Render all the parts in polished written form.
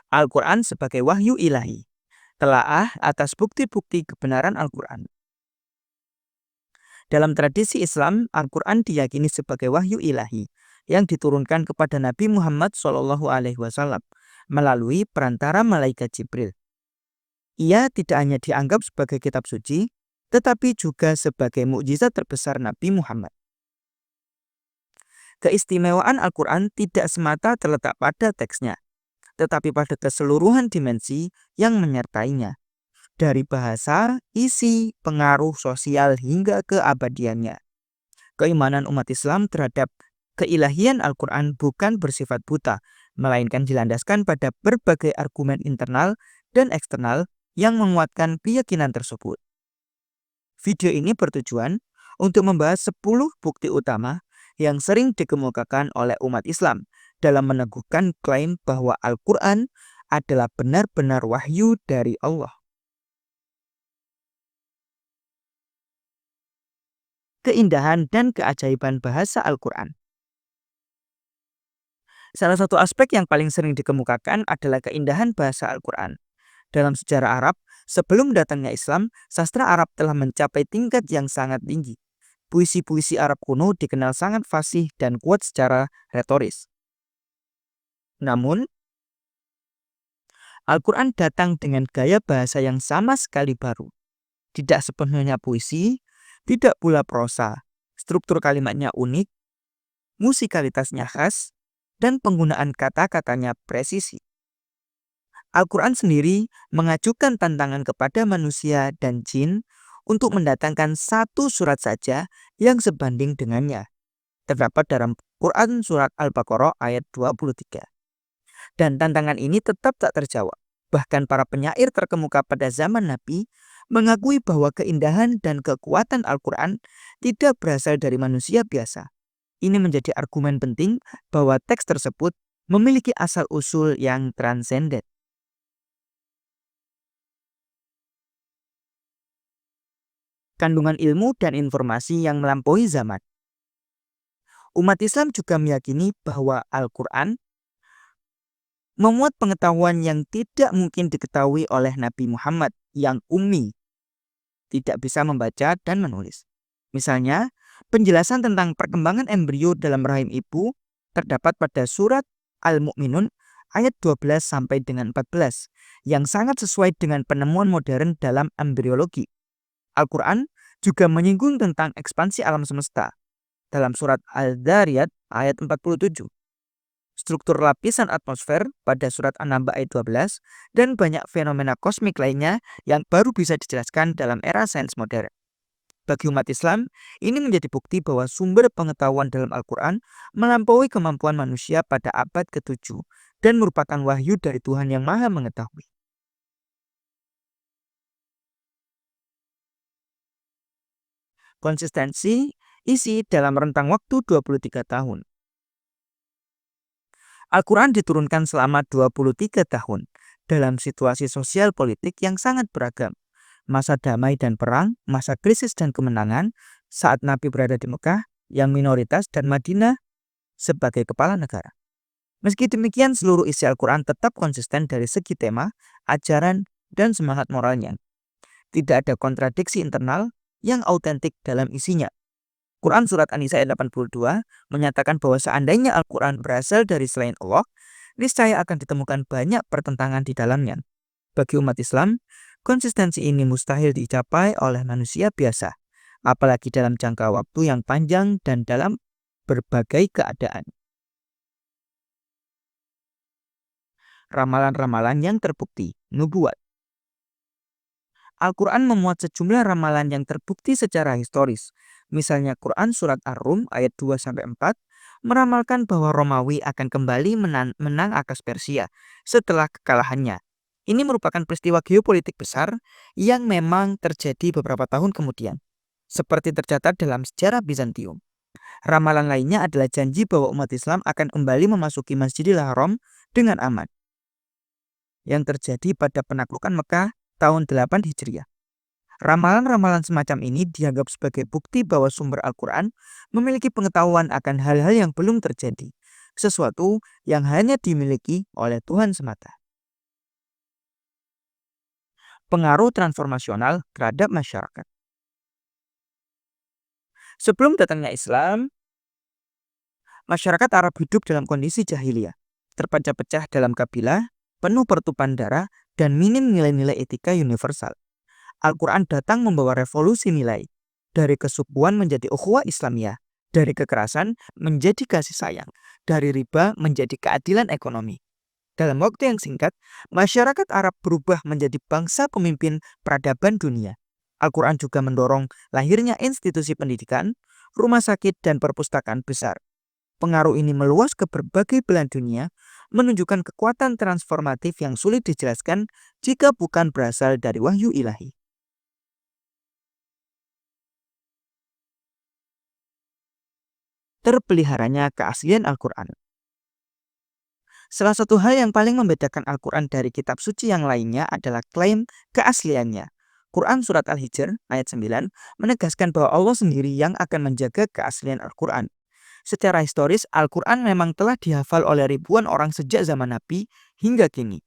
Al-Quran sebagai wahyu ilahi. Telaah atas bukti-bukti kebenaran Al-Quran. Dalam tradisi Islam, Al-Quran diyakini sebagai wahyu ilahi yang diturunkan kepada Nabi Muhammad SAW melalui perantara malaikat Jibril. Ia tidak hanya dianggap sebagai kitab suci, tetapi juga sebagai mukjizat terbesar Nabi Muhammad. Keistimewaan Al-Quran tidak semata terletak pada teksnya, tetapi pada keseluruhan dimensi yang menyertainya. Dari bahasa, isi, pengaruh sosial hingga keabadiannya. Keimanan umat Islam terhadap keilahian Al-Quran bukan bersifat buta, melainkan dilandaskan pada berbagai argumen internal dan eksternal yang menguatkan keyakinan tersebut. Video ini bertujuan untuk membahas 10 bukti utama yang sering dikemukakan oleh umat Islam dalam meneguhkan klaim bahwa Al-Quran adalah benar-benar wahyu dari Allah. Keindahan dan keajaiban bahasa Al-Quran. Salah satu aspek yang paling sering dikemukakan adalah keindahan bahasa Al-Quran. Dalam sejarah Arab, sebelum datangnya Islam, sastra Arab telah mencapai tingkat yang sangat tinggi. Puisi-puisi Arab kuno dikenal sangat fasih dan kuat secara retoris. Namun, Al-Quran datang dengan gaya bahasa yang sama sekali baru. Tidak sepenuhnya puisi, tidak pula prosa. Struktur kalimatnya unik, musikalitasnya khas, dan penggunaan kata-katanya presisi. Al-Quran sendiri mengajukan tantangan kepada manusia dan jin untuk mendatangkan satu surat saja yang sebanding dengannya. Terdapat dalam Quran surat Al-Baqarah ayat 23. Dan tantangan ini tetap tak terjawab. Bahkan para penyair terkemuka pada zaman Nabi mengakui bahwa keindahan dan kekuatan Al-Quran tidak berasal dari manusia biasa. Ini menjadi argumen penting bahwa teks tersebut memiliki asal-usul yang transenden. Kandungan ilmu dan informasi yang melampaui zaman. Umat Islam juga meyakini bahwa Al-Quran memuat pengetahuan yang tidak mungkin diketahui oleh Nabi Muhammad yang ummi, tidak bisa membaca dan menulis. Misalnya, penjelasan tentang perkembangan embrio dalam rahim ibu terdapat pada surat Al-Mu'minun ayat 12 sampai dengan 14 yang sangat sesuai dengan penemuan modern dalam embriologi. Al-Quran juga menyinggung tentang ekspansi alam semesta dalam surat Al-Dzariyat ayat 47. Struktur lapisan atmosfer pada surat An-Naba ayat 12, dan banyak fenomena kosmik lainnya yang baru bisa dijelaskan dalam era sains modern. Bagi umat Islam, ini menjadi bukti bahwa sumber pengetahuan dalam Al-Quran melampaui kemampuan manusia pada abad ke-7 dan merupakan wahyu dari Tuhan yang Maha Mengetahui. Konsistensi isi dalam rentang waktu 23 tahun. Al-Quran diturunkan selama 23 tahun dalam situasi sosial politik yang sangat beragam. Masa damai dan perang, masa krisis dan kemenangan, saat Nabi berada di Mekah yang minoritas dan Madinah sebagai kepala negara. Meski demikian, seluruh isi Al-Quran tetap konsisten dari segi tema, ajaran, dan semangat moralnya. Tidak ada kontradiksi internal yang autentik dalam isinya. Quran surat An-Nisa ayat 82 menyatakan bahwa seandainya Al-Quran berasal dari selain Allah, niscaya akan ditemukan banyak pertentangan di dalamnya. Bagi umat Islam, konsistensi ini mustahil dicapai oleh manusia biasa, apalagi dalam jangka waktu yang panjang dan dalam berbagai keadaan. Ramalan-ramalan yang terbukti, nubuat. Al-Quran memuat sejumlah ramalan yang terbukti secara historis. Misalnya Quran surat Ar-Rum ayat 2-4 meramalkan bahwa Romawi akan kembali menang atas Persia setelah kekalahannya. Ini merupakan peristiwa geopolitik besar yang memang terjadi beberapa tahun kemudian, seperti tercatat dalam sejarah Bizantium. Ramalan lainnya adalah janji bahwa umat Islam akan kembali memasuki Masjidil Haram dengan aman, yang terjadi pada penaklukan Mekah tahun 8 Hijriah. Ramalan-ramalan semacam ini dianggap sebagai bukti bahwa sumber Al-Quran memiliki pengetahuan akan hal-hal yang belum terjadi, sesuatu yang hanya dimiliki oleh Tuhan semata. Pengaruh transformasional terhadap masyarakat. Sebelum datangnya Islam, masyarakat Arab hidup dalam kondisi jahiliyah, terpecah-pecah dalam kabilah, penuh pertumpahan darah, dan minim nilai-nilai etika universal. Al-Quran datang membawa revolusi nilai, dari kesukuan menjadi ukhuwah Islamiyah, dari kekerasan menjadi kasih sayang, dari riba menjadi keadilan ekonomi. Dalam waktu yang singkat, masyarakat Arab berubah menjadi bangsa pemimpin peradaban dunia. Al-Quran juga mendorong lahirnya institusi pendidikan, rumah sakit, dan perpustakaan besar. Pengaruh ini meluas ke berbagai belahan dunia, menunjukkan kekuatan transformatif yang sulit dijelaskan jika bukan berasal dari wahyu ilahi. Terpeliharanya keaslian Al-Quran. Salah satu hal yang paling membedakan Al-Quran dari kitab suci yang lainnya adalah klaim keasliannya. Quran Surat Al-Hijr ayat 9 menegaskan bahwa Allah sendiri yang akan menjaga keaslian Al-Quran. Secara historis, Al-Quran memang telah dihafal oleh ribuan orang sejak zaman Nabi hingga kini.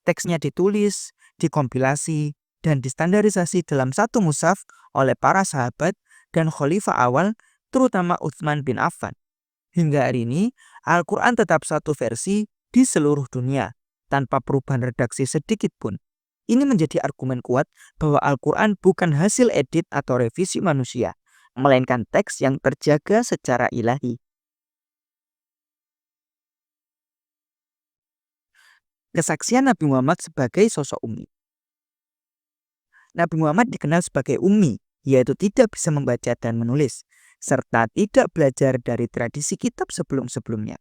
Teksnya ditulis, dikompilasi, dan distandarisasi dalam satu mushaf oleh para sahabat dan khalifah awal, terutama Utsman bin Affan. Hingga hari ini, Al-Quran tetap satu versi di seluruh dunia, tanpa perubahan redaksi sedikit pun. Ini menjadi argumen kuat bahwa Al-Quran bukan hasil edit atau revisi manusia, melainkan teks yang terjaga secara ilahi. Kesaksian Nabi Muhammad sebagai sosok ummi. Nabi Muhammad dikenal sebagai ummi, yaitu tidak bisa membaca dan menulis, serta tidak belajar dari tradisi kitab sebelum-sebelumnya.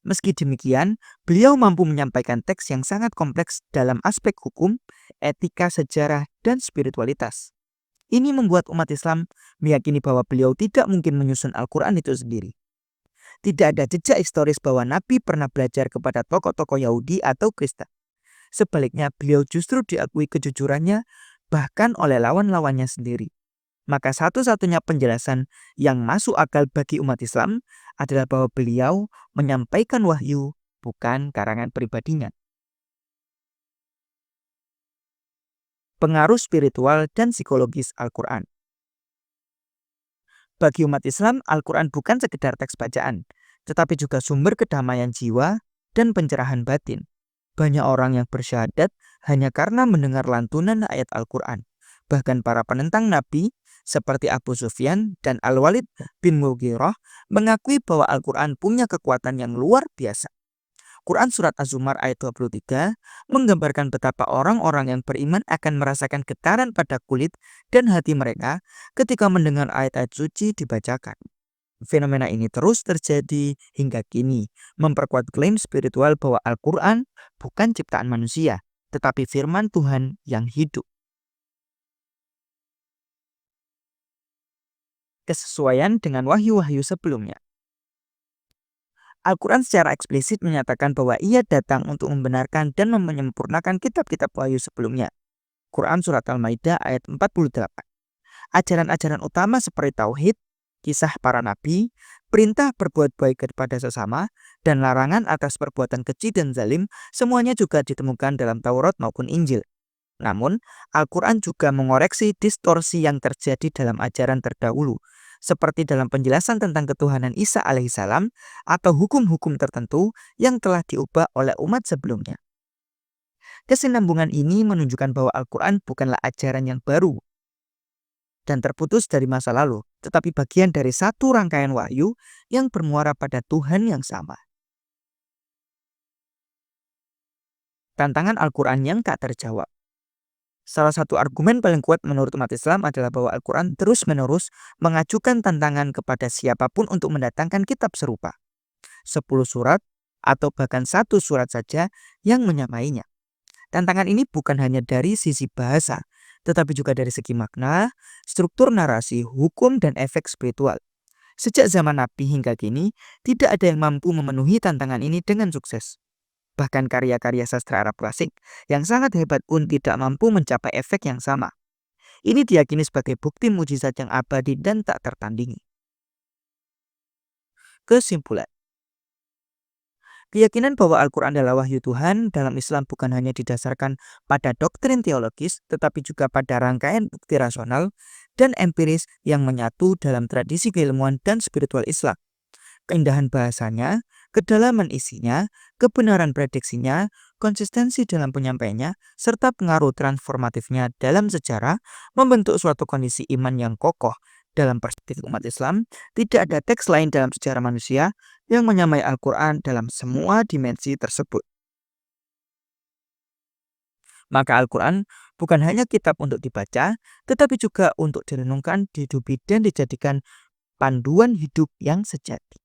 Meski demikian, beliau mampu menyampaikan teks yang sangat kompleks dalam aspek hukum, etika, sejarah, dan spiritualitas. Ini membuat umat Islam meyakini bahwa beliau tidak mungkin menyusun Al-Quran itu sendiri. Tidak ada jejak historis bahwa Nabi pernah belajar kepada tokoh-tokoh Yahudi atau Kristen. Sebaliknya, beliau justru diakui kejujurannya bahkan oleh lawan-lawannya sendiri. Maka satu-satunya penjelasan yang masuk akal bagi umat Islam adalah bahwa beliau menyampaikan wahyu, bukan karangan pribadinya. Pengaruh spiritual dan psikologis Al-Quran. Bagi umat Islam, Al-Quran bukan sekedar teks bacaan, tetapi juga sumber kedamaian jiwa dan pencerahan batin. Banyak orang yang bersyahadat hanya karena mendengar lantunan ayat Al-Quran. Bahkan para penentang Nabi seperti Abu Sufyan dan Al-Walid bin Mughirah mengakui bahwa Al-Quran punya kekuatan yang luar biasa. Quran Surat Az-Zumar ayat 23 menggambarkan betapa orang-orang yang beriman akan merasakan getaran pada kulit dan hati mereka ketika mendengar ayat-ayat suci dibacakan. Fenomena ini terus terjadi hingga kini, memperkuat klaim spiritual bahwa Al-Quran bukan ciptaan manusia, tetapi firman Tuhan yang hidup. Kesesuaian dengan wahyu-wahyu sebelumnya. Al-Quran secara eksplisit menyatakan bahwa ia datang untuk membenarkan dan menyempurnakan kitab-kitab wahyu sebelumnya. Quran Surat Al-Maidah ayat 48. Ajaran-ajaran utama seperti tauhid, kisah para nabi, perintah berbuat baik kepada sesama, dan larangan atas perbuatan keji dan zalim semuanya juga ditemukan dalam Taurat maupun Injil. Namun, Al-Quran juga mengoreksi distorsi yang terjadi dalam ajaran terdahulu, seperti dalam penjelasan tentang ketuhanan Isa alaihissalam atau hukum-hukum tertentu yang telah diubah oleh umat sebelumnya. Kesinambungan ini menunjukkan bahwa Al-Quran bukanlah ajaran yang baru dan terputus dari masa lalu, tetapi bagian dari satu rangkaian wahyu yang bermuara pada Tuhan yang sama. Tantangan Al-Quran yang tak terjawab. Salah satu argumen paling kuat menurut umat Islam adalah bahwa Al-Quran terus-menerus mengajukan tantangan kepada siapapun untuk mendatangkan kitab serupa. 10 surat atau bahkan satu surat saja yang menyamainya. Tantangan ini bukan hanya dari sisi bahasa, tetapi juga dari segi makna, struktur narasi, hukum, dan efek spiritual. Sejak zaman Nabi hingga kini, tidak ada yang mampu memenuhi tantangan ini dengan sukses. Bahkan karya-karya sastra Arab klasik yang sangat hebat pun tidak mampu mencapai efek yang sama. Ini diyakini sebagai bukti mujizat yang abadi dan tak tertandingi. Kesimpulan, Keyakinan bahwa Al-Quran adalah wahyu Tuhan dalam Islam bukan hanya didasarkan pada doktrin teologis, tetapi juga pada rangkaian bukti rasional dan empiris yang menyatu dalam tradisi keilmuan dan spiritual Islam. Keindahan bahasanya, kedalaman isinya, kebenaran prediksinya, konsistensi dalam penyampaiannya, serta pengaruh transformatifnya dalam sejarah membentuk suatu kondisi iman yang kokoh. Dalam perspektif umat Islam, tidak ada teks lain dalam sejarah manusia yang menyamai Al-Quran dalam semua dimensi tersebut. Maka Al-Quran bukan hanya kitab untuk dibaca, tetapi juga untuk direnungkan, dihidupi, dan dijadikan panduan hidup yang sejati.